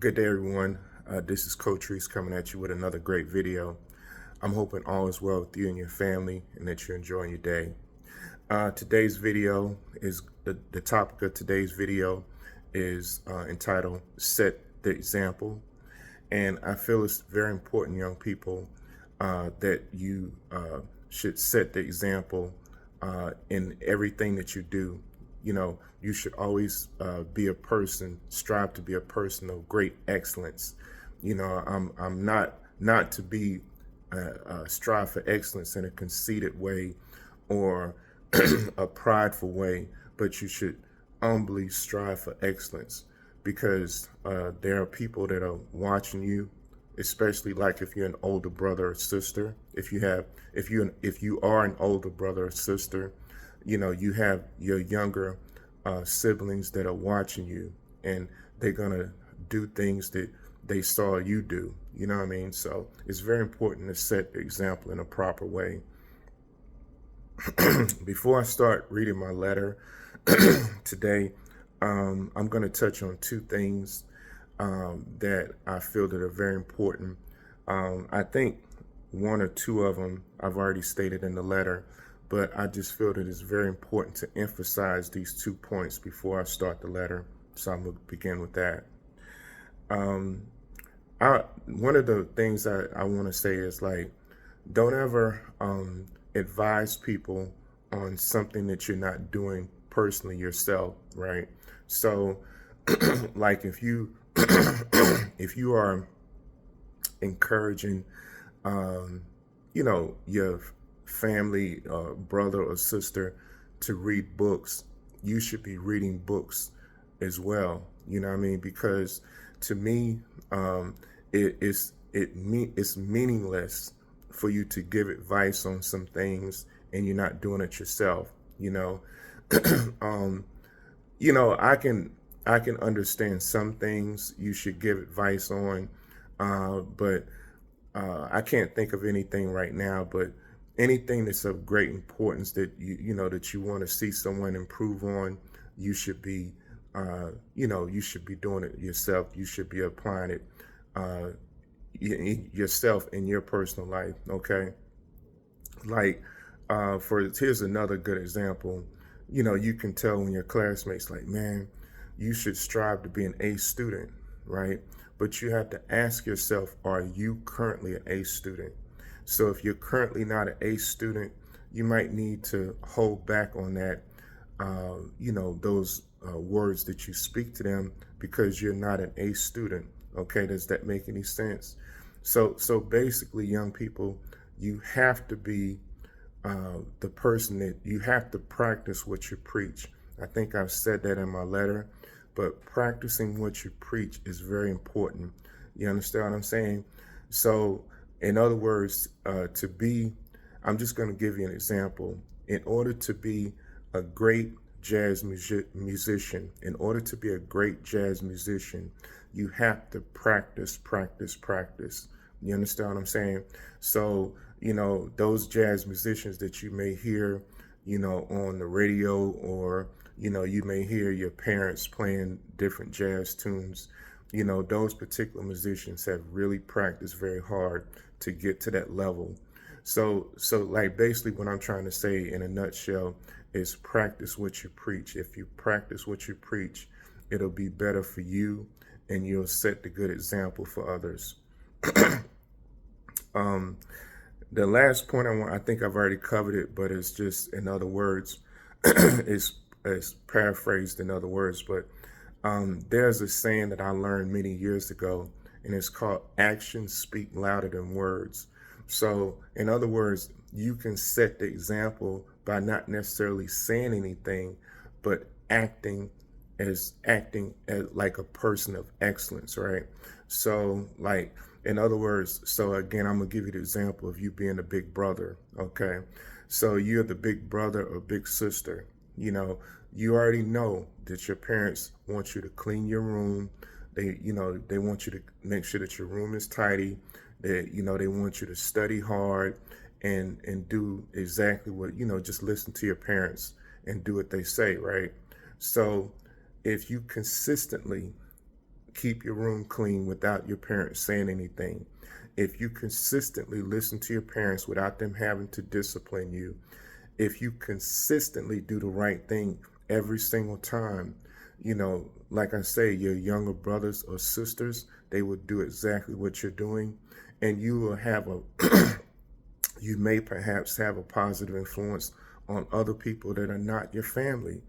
Good day, everyone. This is Coach Reese coming at you with another great video. I'm hoping all is well with you and your family and that you're enjoying your day. Today's video is the topic of today's video is entitled Set the Example. And I feel it's very important, young people, that you should set the example in everything that you do. You know, you should always strive to be a person of great excellence. You know, I'm not to be strive for excellence in a conceited way or a prideful way, but you should humbly strive for excellence because there are people that are watching you, especially like if you're an older brother or sister. If you are an older brother or sister, you know, you have your younger siblings that are watching you, and they're gonna do things that they saw you do. You know what I mean? So it's very important to set the example in a proper way. Before I start reading my letter today, I'm going to touch on two things that I feel that are very important. I think one or two of them I've already stated in the letter, but I just feel that it's very important to emphasize these 2 points before I start the letter. So I'm going to begin with that. One of the things I want to say is, like, don't ever advise people on something that you're not doing personally yourself, right? So like if you if you are encouraging your family, brother or sister to read books, you should be reading books as well. You know what I mean? Because to me, it's meaningless for you to give advice on some things and you're not doing it yourself. You know, I can understand some things you should give advice on, but I can't think of anything right now. But anything that's of great importance that you want to see someone improve on, you should be you should be doing it yourself. You should be applying it yourself in your personal life. Okay, like here's another good example. You can tell when your classmates, like, man, you should strive to be an A student, right? But you have to ask yourself, are you currently an A student? So if you're currently not an A student, you might need to hold back on that, those words that you speak to them, because you're not an A student. Okay, does that make any sense? So basically, young people, you have to be the person that you have to practice what you preach. I think I've said that in my letter, but practicing what you preach is very important. You understand what I'm saying? So, in other words, I'm just going to give you an example. In order to be a great jazz musician, you have to practice. You understand what I'm saying? So, those jazz musicians that you may hear, on the radio, or, you may hear your parents playing different jazz tunes. Those particular musicians have really practiced very hard to get to that level. So like, basically what I'm trying to say in a nutshell is practice what you preach. If you practice what you preach, it'll be better for you and you'll set the good example for others. The last point I think I've already covered it, but it's just in other words, it's paraphrased in other words, but there's a saying that I learned many years ago, and it's called actions speak louder than words. So in other words, you can set the example by not necessarily saying anything, but acting as like a person of excellence, right? So, like, in other words, so again, I'm gonna give you the example of you being a big brother. Okay, so you're the big brother or big sister. You already know that your parents want you to clean your room. They want you to make sure that your room is tidy. They want you to study hard and do exactly what, just listen to your parents and do what they say, right? So if you consistently keep your room clean without your parents saying anything, if you consistently listen to your parents without them having to discipline you, if you consistently do the right thing every single time, like I say, your younger brothers or sisters, they will do exactly what you're doing, and you will have you may perhaps have a positive influence on other people that are not your family,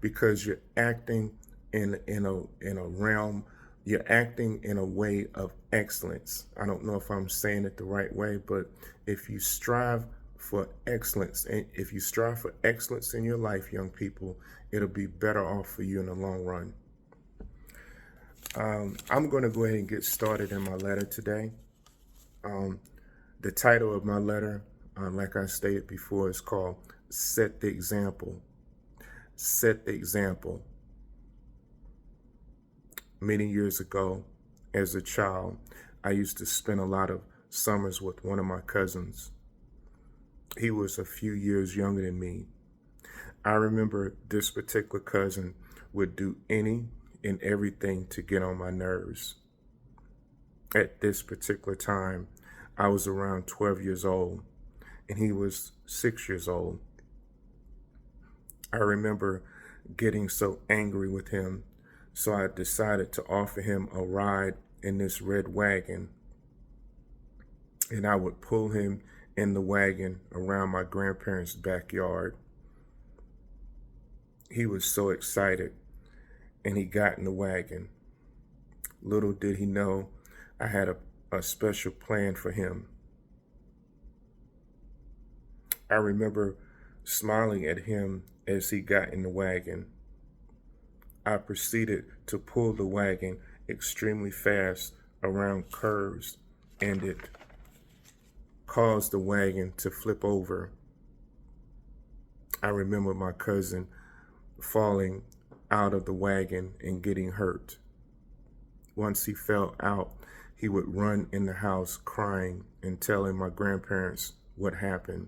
because you're acting in a realm, you're acting in a way of excellence. I don't know if I'm saying it the right way, but if you strive for excellence, and if you strive for excellence in your life, young people, it'll be better off for you in the long run. I'm going to go ahead and get started in my letter today. The title of my letter, like I stated before, is called Set the Example. Set the Example. Many years ago, as a child, I used to spend a lot of summers with one of my cousins. He was a few years younger than me. I remember this particular cousin would do any and everything to get on my nerves. At this particular time, I was around 12 years old, and he was 6 years old. I remember getting so angry with him, so I decided to offer him a ride in this red wagon, and I would pull him in the wagon around my grandparents' backyard. He was so excited, and he got in the wagon. Little did he know I had a special plan for him. I remember smiling at him as he got in the wagon. I proceeded to pull the wagon extremely fast around curves, and it caused the wagon to flip over. I remember my cousin falling out of the wagon and getting hurt. Once he fell out, he would run in the house crying and telling my grandparents what happened.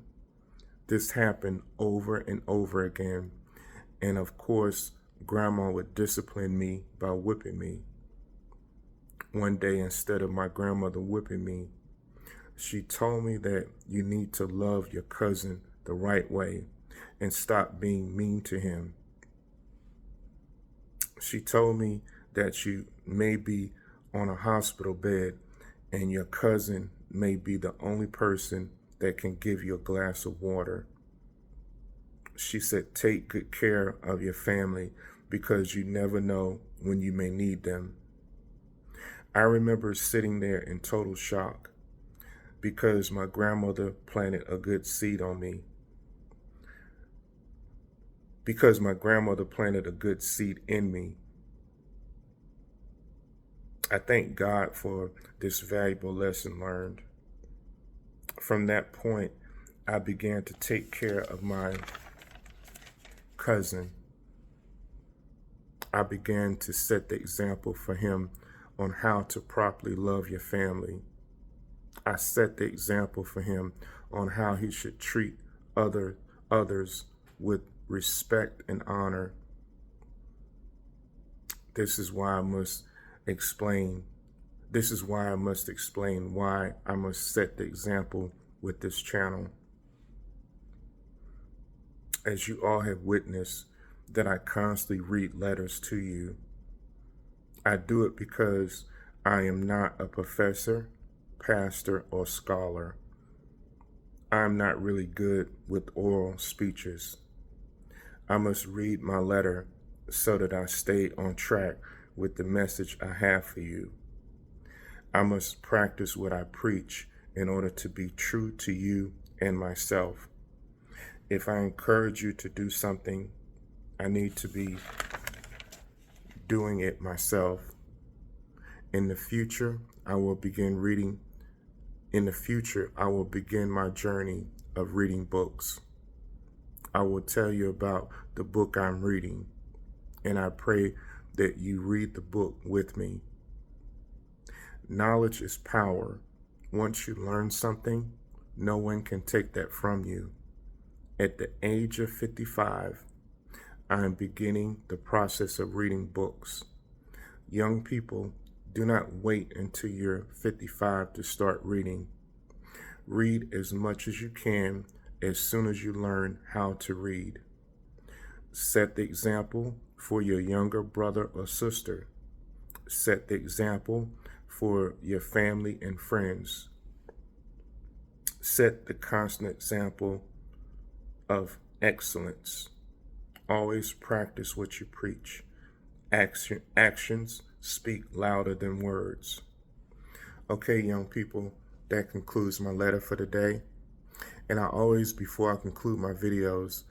This happened over and over again, and of course, Grandma would discipline me by whipping me. One day, instead of my grandmother whipping me, she told me that you need to love your cousin the right way and stop being mean to him. She told me that you may be on a hospital bed and your cousin may be the only person that can give you a glass of water. She said, take good care of your family because you never know when you may need them. I remember sitting there in total shock because my grandmother planted a good seed on me. Because my grandmother planted a good seed in me. I thank God for this valuable lesson learned. From that point, I began to take care of my cousin. I began to set the example for him on how to properly love your family. I set the example for him on how he should treat others with respect and honor. This is why I must explain why I must set the example with this channel. As you all have witnessed, that I constantly read letters to you. I do it because I am not a professor, pastor, or scholar. I'm not really good with oral speeches. I must read my letter so that I stay on track with the message I have for you. I must practice what I preach in order to be true to you and myself. If I encourage you to do something, I need to be doing it myself. In the future, I will begin my journey of reading books. I will tell you about the book I'm reading, and I pray that you read the book with me. Knowledge is power. Once you learn something, no one can take that from you. At the age of 55, I am beginning the process of reading books. Young people, Do not wait until you're 55 to start reading. Read as much as you can as soon as you learn how to read. Set the example for your younger brother or sister. Set the example for your family and friends. Set the constant example of excellence. Always practice what you preach. Actions speak louder than words. Okay, young people, that concludes my letter for today. And I always, before I conclude my videos,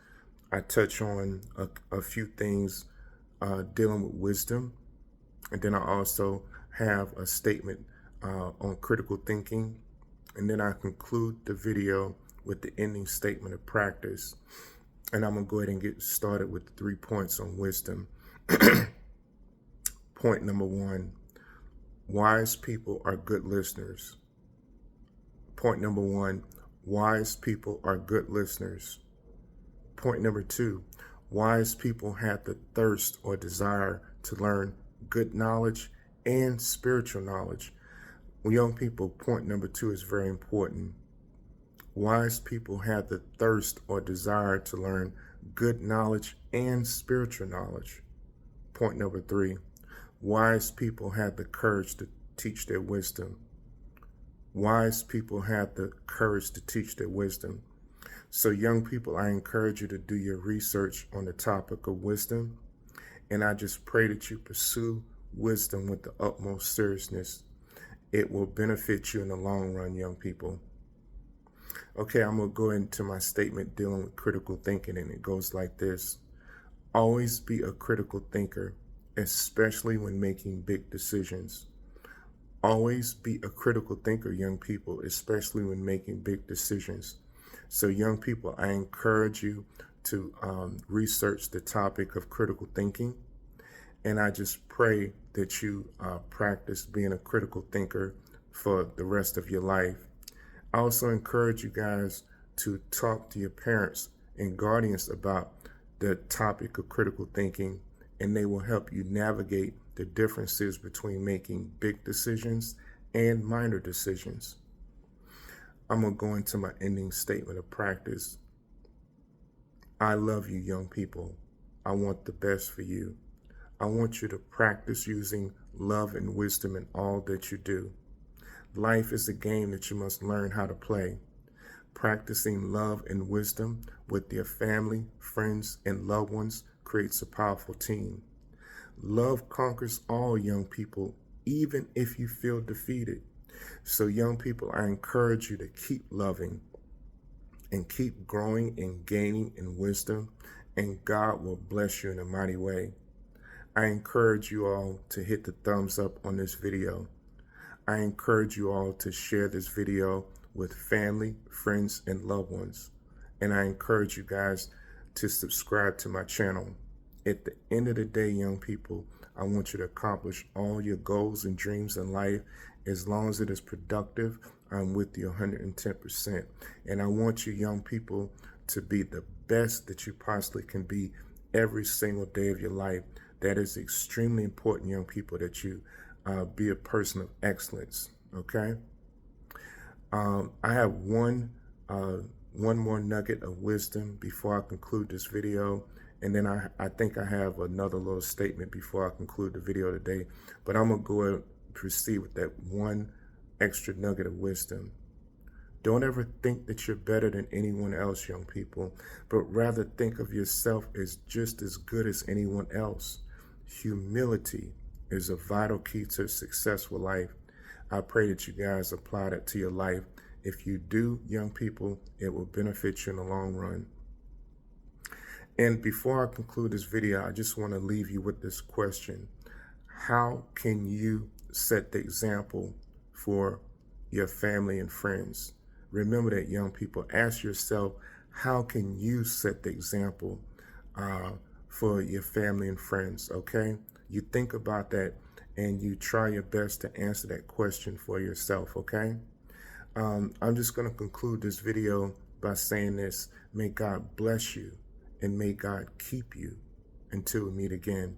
I touch on a few things dealing with wisdom. And then I also have a statement on critical thinking. And then I conclude the video with the ending statement of practice. And I'm going to go ahead and get started with the 3 points on wisdom. Point number 1, wise people are good listeners. Point number 1, wise people are good listeners. Point number 2, wise people have the thirst or desire to learn good knowledge and spiritual knowledge. Well, young people, point number 2 is very important. Wise people have the thirst or desire to learn good knowledge and spiritual knowledge. Point number 3, wise people have the courage to teach their wisdom. Wise people have the courage to teach their wisdom. So young people, I encourage you to do your research on the topic of wisdom. And I just pray that you pursue wisdom with the utmost seriousness. It will benefit you in the long run, young people. Okay, I'm going to go into my statement dealing with critical thinking, and it goes like this. Always be a critical thinker, especially when making big decisions. Always be a critical thinker, young people, especially when making big decisions. So young people, I encourage you to research the topic of critical thinking. And I just pray that you practice being a critical thinker for the rest of your life. I also encourage you guys to talk to your parents and guardians about the topic of critical thinking, and they will help you navigate the differences between making big decisions and minor decisions. I'm going to go into my ending statement of practice. I love you, young people. I want the best for you. I want you to practice using love and wisdom in all that you do. Life is a game that you must learn how to play. Practicing love and wisdom with your family, friends, and loved ones creates a powerful team. Love conquers all, young people, even if you feel defeated. So young people, I encourage you to keep loving and keep growing and gaining in wisdom, and God will bless you in a mighty way. I encourage you all to hit the thumbs up on this video. I encourage you all to share this video with family, friends, and loved ones. And I encourage you guys to subscribe to my channel. At the end of the day, young people, I want you to accomplish all your goals and dreams in life. As long as it is productive, I'm with you 110%. And I want you young people to be the best that you possibly can be every single day of your life. That is extremely important, young people, that you be a person of excellence, okay? I have one more nugget of wisdom before I conclude this video. And then I think I have another little statement before I conclude the video today. But I'm going to go and proceed with that one extra nugget of wisdom. Don't ever think that you're better than anyone else, young people, but rather think of yourself as just as good as anyone else. Humility is a vital key to a successful life. I pray that you guys apply that to your life. If you do, young people, it will benefit you in the long run. And before I conclude this video, I just want to leave you with this question. How can you set the example for your family and friends? Remember that, young people. Ask yourself, how can you set the example for your family and friends, okay? You think about that and you try your best to answer that question for yourself, okay? I'm just going to conclude this video by saying this. May God bless you and may God keep you until we meet again.